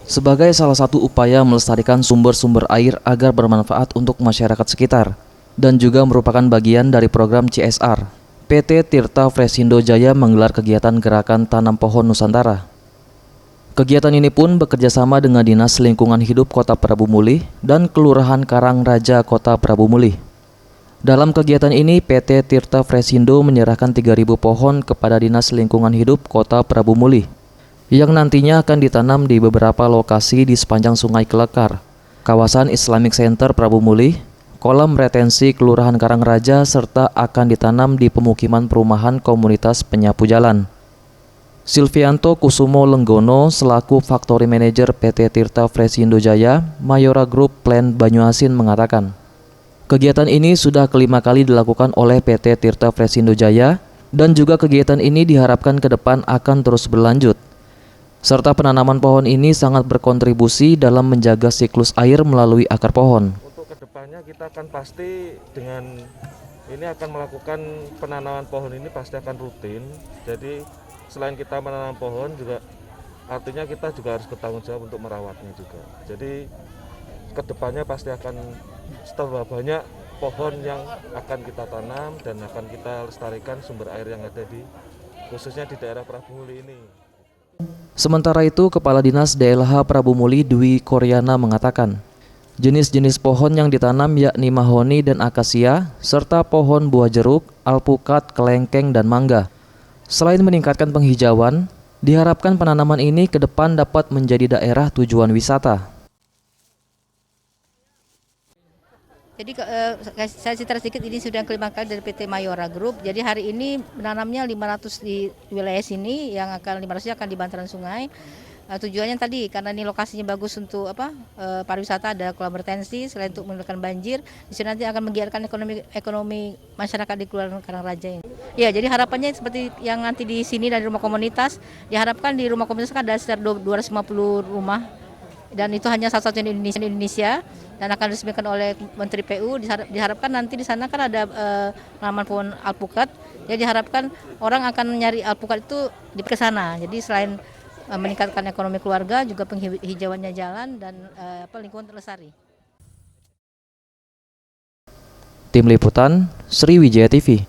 Sebagai salah satu upaya melestarikan sumber-sumber air agar bermanfaat untuk masyarakat sekitar, dan juga merupakan bagian dari program CSR, PT Tirta Fresindo Jaya menggelar kegiatan Gerakan Tanam Pohon Nusantara. Kegiatan ini pun bekerjasama dengan Dinas Lingkungan Hidup Kota Prabu Mulih dan Kelurahan Karangraja Kota Prabu Mulih. Dalam kegiatan ini, PT Tirta Fresindo menyerahkan 3.000 pohon kepada Dinas Lingkungan Hidup Kota Prabu Mulih, yang nantinya akan ditanam di beberapa lokasi di sepanjang Sungai Kelekar, kawasan Islamic Center Prabu Mulih, kolam retensi Kelurahan Karangraja, serta akan ditanam di pemukiman perumahan komunitas penyapu jalan. Silvianto Kusumo Lenggono selaku Factory Manager PT Tirta Fresindo Jaya, Mayora Group Plan Banyuasin mengatakan, kegiatan ini sudah kelima kali dilakukan oleh PT Tirta Fresindo Jaya dan juga kegiatan ini diharapkan ke depan akan terus berlanjut. Serta penanaman pohon ini sangat berkontribusi dalam menjaga siklus air melalui akar pohon. Untuk kedepannya kita akan pasti dengan ini akan melakukan penanaman pohon ini pasti akan rutin. Jadi selain kita menanam pohon juga artinya kita juga harus bertanggung jawab untuk merawatnya juga. Jadi kedepannya pasti akan setelah banyak pohon yang akan kita tanam dan akan kita lestarikan sumber air yang ada di khususnya di daerah Prabu Mulih ini. Sementara itu, Kepala Dinas DLH Prabu Mulih Dwi Koryana mengatakan, jenis-jenis pohon yang ditanam yakni mahoni dan akasia, serta pohon buah jeruk, alpukat, kelengkeng, dan mangga. Selain meningkatkan penghijauan, diharapkan penanaman ini ke depan dapat menjadi daerah tujuan wisata. Jadi saya cerita sedikit, ini sudah kelima kali dari PT Mayora Group. Jadi hari ini menanamnya 500 di wilayah sini, yang akan 500 akan di bantaran sungai. Tujuannya tadi karena ini lokasinya bagus untuk pariwisata, ada kolam retensi, selain untuk menurunkan banjir, di sini nanti akan menggiatkan ekonomi masyarakat di Kelurahan Karangraja ini. Ya, jadi harapannya seperti yang nanti di sini dari rumah komunitas, diharapkan di rumah komunitas kan ada sekitar 250 rumah. Dan itu hanya satu-satunya di Indonesia dan akan diresmikan oleh Menteri PU. Diharapkan nanti di sana kan ada penanaman pohon alpukat. Jadi diharapkan orang akan nyari alpukat itu di sana. Jadi selain meningkatkan ekonomi keluarga, juga penghijauannya jalan dan lingkungan terlestari. Tim Liputan Sriwijaya TV.